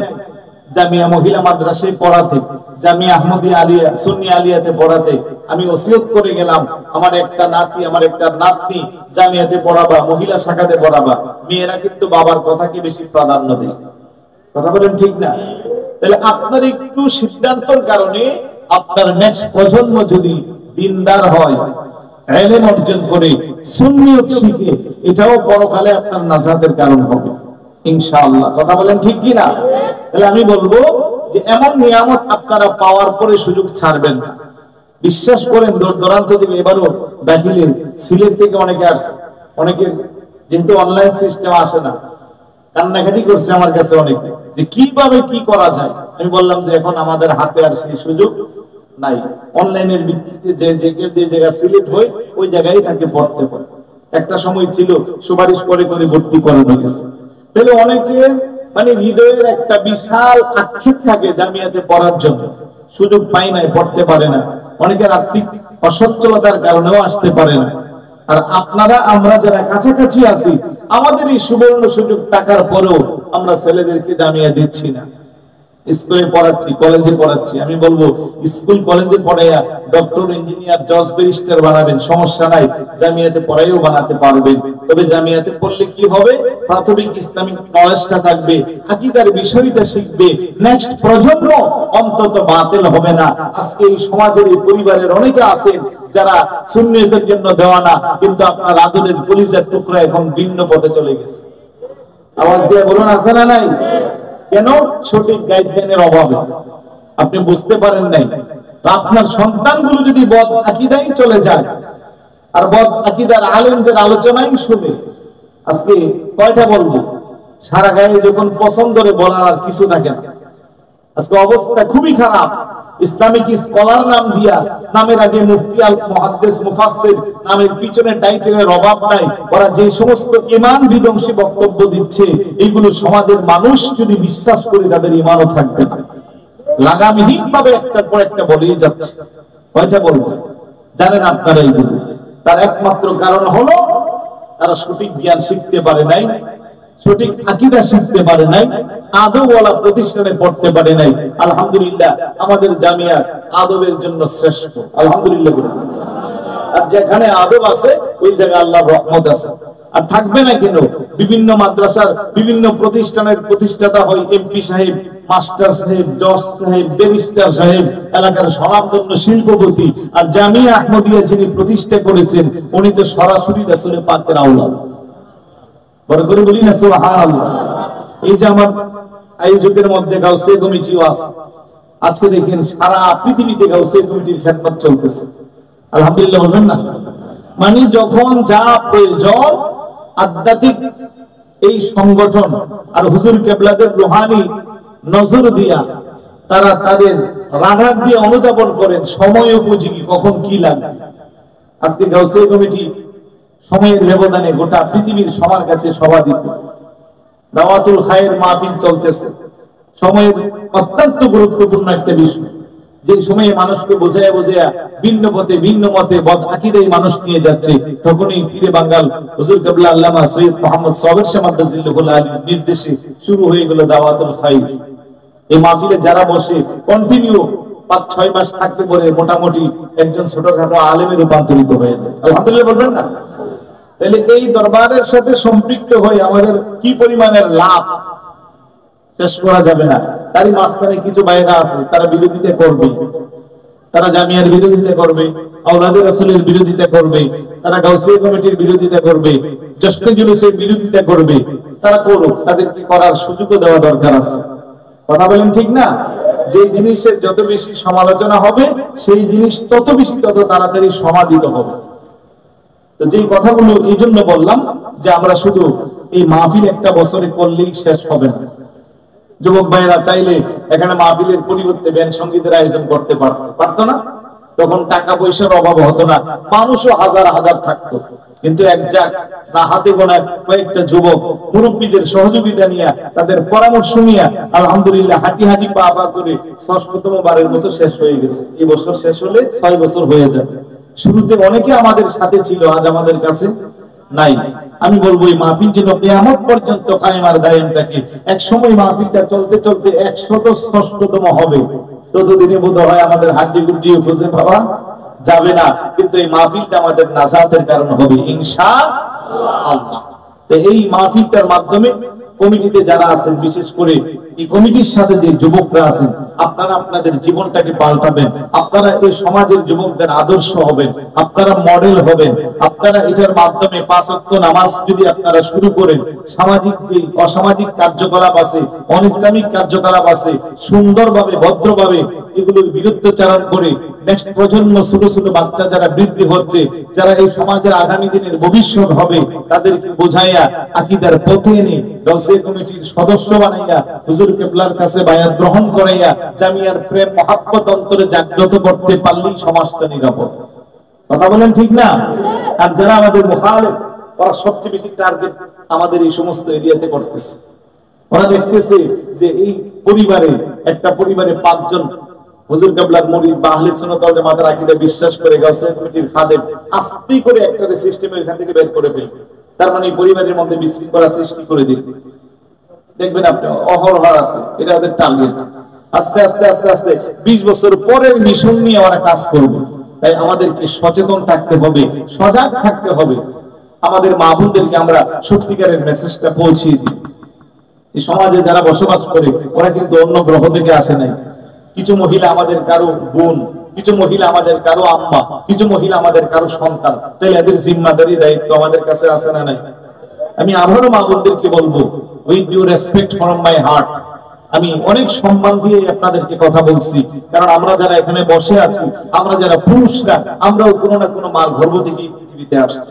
জামিয়া মহিলা মাদ্রাসায় পড়াতে, জামিয়া আহমদিয়া আলিয়া সুন্নি আলিয়াতে পড়াতে। আমি ওসিয়ত করে গেলাম, আমার একটা নাতি, আমার একটা নাতনি জামিয়াতে পড়াবা, মহিলা শাখাতে পড়াবা। মেয়েরা কিন্তু বাবার কথাকে বেশি প্রাধান্য দেয়। কথা বলেন ঠিক না? তাহলে আপনার একটু সিদ্ধান্তর কারণে আপনার নেক্সট প্রজন্ম যদি দিনদার হয়, ইলম অর্জন করে, সুন্নিয়ত শিখে, এটাও পরকালে আপনার নাজাতের কারণ হবে ইনশাআল্লাহ। কথা বলেন ঠিক কি না? তাহলে আমি বলবো যে এমন নিয়ামত আপনারা পাওয়ার পরে সুযোগ ছাড়বেন না। বিশ্বাস করেন, দূর দূরান্ত থেকে, এবারও দাখিলের সিলেট থেকে অনেকে আসছে। অনেকে যেহেতু অনলাইন সিস্টেম আসে না, কান্নাকাটি করছে আমার কাছে অনেকে, যে কিভাবে কি করা যায়। আমি বললাম যে এখন আমাদের হাতে আর সেই সুযোগ নাই। অনলাইনের ভিত্তিতে যে জায়গা সিলেক্ট হয় ওই জায়গায় তাকে পড়তে হয়। একটা সময় ছিল সুপারিশ করে করে ভর্তি করানো গেছে। তাহলে অনেকে মানে হৃদয়ের একটা বিশাল আক্ষেপ থাকে জামিয়াতে পড়ার জন্য, সুযোগ পায় না, পড়তে পারে না। অনেকের আর্থিক অসচ্ছলতার কারণেও আসতে পারে না। আর আপনারা আমরা যারা কাছাকাছি আছি, আমাদের এই সুবর্ণ সুযোগ থাকার পরেও আমরা ছেলেদেরকে জামিয়া দিচ্ছি না। স্কুলে পড়াচ্ছি, কলেজে পড়াচ্ছি। আমি বলবো স্কুল কলেজে পড়াইয়া ডক্টর, ইঞ্জিনিয়ার, জজ, ব্যারিস্টার বানাবেন, সমস্যা নাই। জামিয়াতে পড়াইও বানাতে পারবেন। তবে জামিয়াতে পড়লে কি হবে? প্রাথমিক ইসলামিক নলেজটা থাকবে, আকীদার বিষয়টা শিখবে। নেক্সট প্রজন্ম অন্তত বাতিল হবে না। আজকে এই সমাজের, এই পরিবারের অনেকে আছেন যারা সুন্নিয়তের জন্য দেওয়ানা, কিন্তু আপনার আদরের কলিজার টুকরা এখন ভিন্ন পথে চলে গেছে। আওয়াজ দিয়ে বলুন, আছে না নাই? কেন? সঠিক গাইডলাইনের অভাবে। আপনি বুঝতে পারেন নাই। তো আপনার সন্তানগুলো যদি বদ আকীদায় চলে যায় আর বদ আকীদার আলেমদের আলোচনাই শুনে, আজকে কয়টা বলবো, সারা গায়ে যখন পছন্দরে বলার আর কিছু থাকে না। আজকে অবস্থা খুবই খারাপ। ইসলামিক স্কলার নাম দিয়া, নামের আগে মুফতি, আল মুহাদ্দিস, মুফাসসির, নামের পিছনে টাইটেলের অভাব নাই। ওরা যে সমস্ত ঈমান বিধ্বংসী বক্তব্য দিচ্ছে, এইগুলো সমাজের মানুষ যদি বিশ্বাস করে তাদের ঈমানও থাকবে না। লাগামহীন ভাবে একটার পর একটা বলেই যাচ্ছে। কয়টা বলবো জানেন আপনারা? এইগুলো তার একমাত্র কারণ হলো তারা সঠিক জ্ঞান শিখতে পারে নাই, সঠিক আকীদা শিখতে পারে নাই, আদবওয়ালা প্রতিষ্ঠানে পড়তে পারে নাই। আলহামদুলিল্লাহ আমাদের জামিয়া আদবের জন্য শ্রেষ্ঠ, আলহামদুলিল্লাহ। আর যেখানে আদব আছে ওই জায়গায় আল্লাহর রহমত আছে। আর থাকবে না কেন? বিভিন্ন মাদ্রাসার, বিভিন্ন প্রতিষ্ঠানের প্রতিষ্ঠাতা হয় এমপি সাহেব, মাস্টার সাহেব, জজ সাহেব, ব্যারিস্টার সাহেব, এলাকার স্বনামধন্য শিল্পপতি। আর জামিয়া আহমদিয়া যিনি প্রতিষ্ঠা করেছেন উনি তো সরাসরি রাসূল পাকের আওলাদ। বড় করে বলি না সুবহানাল্লাহ। এই যে আমার আয়োজকের মধ্যে গাউসিয়া কমিটিও আছে। আজকে দেখেন সারা পৃথিবীতে গাউসিয়া কমিটির খেদমত চলতেছে, আলহামদুলিল্লাহ বলবেন না? মানে যখন যা প্রয়োজন আধ্যাত্মিক এই সংগঠন আর হুজুর কেবলাদের রুহানি নজর দিয়া তারা তাদের রাডার দিয়ে অনুধাবন করেন সময় উপযোগী কখন কি লাগবে। আজকে গাউসিয়া কমিটি সময়ের ব্যবধানে গোটা পৃথিবীর সবার কাছে সভাদিত। দাওয়াতুল খায়ের মাহফিল চলতেছে, সময়ের অত্যন্ত গুরুত্বপূর্ণ একটা বিষয়। যে সময়ে মানুষকে বোঝায়া বোঝায়া ভিন্ন পথে, ভিন্ন মতে, বদ আকীদায় মানুষ নিয়ে যাচ্ছে, তখনই পীরে বাঙ্গাল হুজুর কেবলা আল্লামা সৈয়দ মোহাম্মদ সাবের শামাদ্দাজিল্লাহুল আলী নির্দেশে শুরু হয়ে গেল দাওয়াতুল খায়ের। এই মাহফিলে যারা বসে কন্টিনিউ 5-6 মাস থাকতে পরে মোটামুটি একজন ছোটখাটো আলেমে রূপান্তরিত হয়েছে, আলহামদুলিল্লাহ বলবেন না? তাহলে এই দরবারের সাথে সম্পৃক্ত হয়ে আমাদের কি পরিমাণের লাভ শেষ করা যাবে না। তারই মাঝখানে কিছু বাইরা আছে, তারা বিরোধিতা করবে, তারা জামিয়ার বিরোধিতা করবে, আওলাদে রাসূলের বিরোধিতা করবে, তারা গাউসিয়া কমিটির বিরোধিতা করবে, জশ্নে জুলুসের বিরোধিতা করবে। তারা করুক, তাদেরকে করার সুযোগও দেওয়া দরকার আছে। কথা বলেন ঠিক না? যে জিনিসের যত বেশি সমালোচনা হবে সেই জিনিস তত বেশি, তত তাড়াতাড়ি সমাদিত হবে। তো যে কথাগুলো এই জন্য বললাম যে আমরা শুধু এই মাহফিল একটা বছরে করলেই শেষ হবে না। যুবক ভাইরা চাইলে এখানে মাহফিলের পরিবর্তে ব্যান্ড সঙ্গীতের আয়োজন করতে পারতো না? তখন টাকা পয়সার অভাব হতো না, মানুষও হাজার হাজার থাকতো। কিন্তু এক যাক না হাতে গোনা কয়েকটা যুবক মুরব্বীদের সহযোগিতা নিয়ে, তাদের পরামর্শ নিয়ে আলহামদুলিল্লাহ হাঁটি হাঁটি পা পা করে ৬০তম বারের মতো শেষ হয়ে গেছে। এই বছর শেষ হলে ৬ বছর হয়ে যাবে। শুরুতে অনেকে আমাদের সাথে ছিল, আজ আমাদের কাছে নাই। আমি বলবো এই মাহফিল যেন কিয়ামত পর্যন্ত কায়েম আর দায়েম থাকে। এক সময় মাহফিলটা চলতে চলতে ১৬০তম হবে, ততদিনে বোধহয় আমাদের হাড্ডি গুড্ডিও খুঁজে পাওয়া যাবে না। কিন্তু এই মাহফিলটা আমাদের নাজাতের কারণ হবে ইনশাআল্লাহ। তো এই মাহফিলটার মাধ্যমে কমিটিতে যারা আছেন, বিশেষ করে এই কমিটির সাথে যে যুবকরা আছেন, আপনারা আপনাদের জীবনটাকে পাল্টাবেন, আপনারা এই সমাজের যুবকদের আদর্শ হবেন, আপনারা মডেল হবেন। আপনারা এটার মাধ্যমে 5 ওয়াক্ত নামাজ যদি আপনারা শুরু করেন, সামাজিক যে অসামাজিক কার্যকলাপ আছে, অনিসলামিক কার্যকলাপ আছে, সুন্দরভাবে ভদ্রভাবে এগুলোর বিরুদ্ধচারণ করে নেক্সট প্রজন্ম, ছোট ছোট বাচ্চা যারা বৃদ্ধি হচ্ছে, যারা এই সমাজের আগামী দিনের ভবিষ্যৎ হবে, তাদেরকে বোঝাইয়া আকীদার পথে এনে গাউসিয়া কমিটির সদস্য বানাইয়া হুজুর কিবলার কাছে বায়াত গ্রহণ করাইয়া জামিয়ার প্রেম মহব্বত অন্তরে জাগ্রত করতে পারলেই সমাজটা নিরাপদ। কথা বলেন ঠিক না? আর যারা আমাদের মুখালিফ, ওরা সবচেয়ে বেশি টার্গেট আমাদের এই সমস্ত এরিয়াতে করতেছে। ওরা দেখতেছে যে এই পরিবারে, একটা পরিবারে 5 জন হুজুর কিবলার মুরিদ বা আহলে সুন্নাত ওয়াল জামাতের আকীদা বিশ্বাস করে গাউসিয়া কমিটির খাদেম আস্তে করে একটা সিস্টেমে এখান থেকে বের করে ফেলবে। তার মানে এই পরিবারের মধ্যে বিশৃঙ্খলা সৃষ্টি করে দিবে। দেখবেন আপনি অহরহ আছে, এটা ওদের টার্গেট। আস্তে আস্তে আস্তে আস্তে 20 বছর পরের মিশন নিয়ে ওরা কাজ করবে। তাই আমাদেরকে সচেতন থাকতে হবে, সজাগ থাকতে হবে। আমাদের মা বোনদেরকে আমরা সত্যিকারের মেসেজটা পৌঁছিয়ে দিই। এই সমাজে যারা বসবাস করে ওরা কিন্তু অন্য গ্রহ থেকে আসে নাই। কিছু মহিলা আমাদের কারো বোন, কিছু মহিলা আমাদের কারো আম্মা, কিছু মহিলা আমাদের কারো সন্তান। তাহলে এদের জিম্মাদারি দায়িত্ব আমাদের কাছে আছে না নাই? আমি আবারও মা বোনদেরকে বলবো, with due respect from my heart, আমি অনেক সম্মান দিয়ে আপনাদেরকে কথা বলছি, কারণ আমরা যারা এখানে বসে আছি, আমরা যারা পুরুষরা, আমরাও কোনো না কোনো মার গর্ভ থেকে পৃথিবীতে আসছি।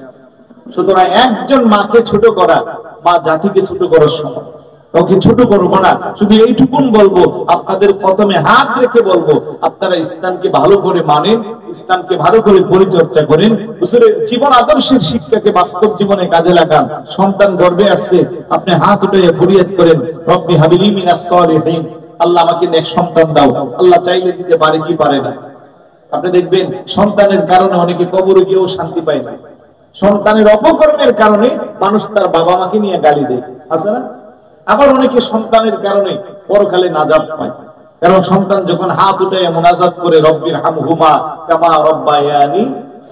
সুতরাং একজন মাকে ছোট করা, মা জাতিকে ছোট করার সময়। কাউকে ছোট করবো না, শুধু এইটুকুন বলবো, আপনাদের কদমে হাত রেখে বলবো, আপনারা ইসলামকে ভালো করে মানেন, ইসলামকে ভালো করে পরিচর্যা করেন, হুজুরের জীবন আদর্শের শিক্ষাকে বাস্তব জীবনে কাজে লাগান। সন্তান গর্ভে আসছে, আপনি হাত উঠে ফরিয়াদ করেন, রব্বি হাবিলি মিনাস সালিহিন, আল্লাহ আমাকে নেক সন্তান দাও। আল্লাহ চাইলে দিতে পারে কি পারে না? আপনি দেখবেন সন্তানের কারণে অনেকে কবরে গিয়েও শান্তি পায় না। সন্তানের অপকর্মের কারণে মানুষ তার বাবা মাকে নিয়ে গালি দেয়, আছে না? আবার অনেকে সন্তানের কারণে পরকালে নাজাত পায়, কারণ সন্তান যখন হাত উঠে মুনাজাত করে রব্বির হামহুমা কামা রব্বায়ানি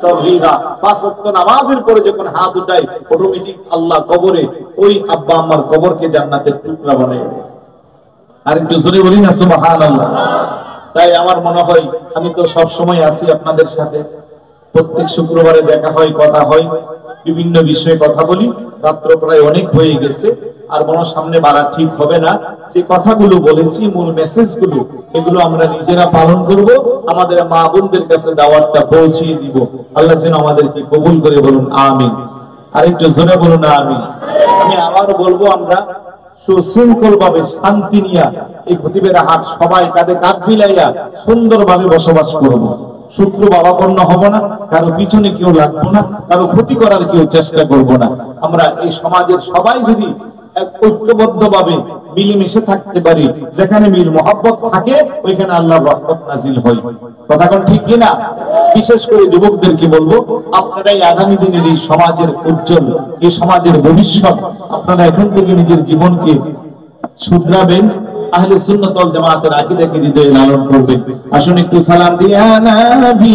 সগীরা, 5 ওয়াক্ত নামাজের পরে যখন হাত উঠায়, অটোমেটিক আল্লাহ কবরে ওই আব্বা আম্মার কবরকে জান্নাতের টুকরা বানায় দেয়। আর একটু জোরে বলি না সুবহানাল্লাহ। তাই আমার মনে হয়, আমি তো সব সময় আছি আপনাদের সাথে, প্রত্যেক শুক্রবারে দেখা হয়, কথা হয়, বিভিন্ন বিষয়ে কথা বলি। রাত্র প্রায় অনেক হয়ে গেছে, আর মনে সামনে বাড়া ঠিক হবে না। যে কথাগুলো বলেছি, মূল মেসেজগুলো, এগুলো আমরা নিজেরা পালন করব, আমাদের মা বোনদের কাছে দাওয়াতটা পৌঁছিয়ে দিব। আল্লাহ যেন আমাদেরকে কবুল করে, বলুন আমিন। আরেকটু জোরে বলুন আমিন। আমি আবার বলবো, আমরা সুশৃঙ্খল ভাবে শান্তি নিয়ে এই খতিবের হাট সবাই কাঁধে কাঁধ মিলাইয়া সুন্দরভাবে বসবাস করব। শত্রু ভাবাপন্ন হব না, কারো পিছনে কেউ লাগবো না, কারো ক্ষতি করার কেউ চেষ্টা করব না। আমরা এই সমাজের সবাই যদি ঐক্যবদ্ধ ভাবে মিলেমিশে থাকতে পারি, যেখানে মিল মহব্বত থাকে ওইখানে আল্লাহর রহমত নাজিল হয়। কথা কোন ঠিক কিনা? বিশেষ করে যুবকদেরকে বলবো, আপনারাই আগামী দিনের এই সমাজের উজ্জ্বল, এই সমাজের ভবিষ্যৎ। আপনারা এখন থেকে নিজের জীবনকে শুধরাবেন, আহলে সুন্নাত ওয়াল জামাতের আকীদাকে হৃদয়ে লালন করবেন। আসুন একটু সালাম দিয়া নবী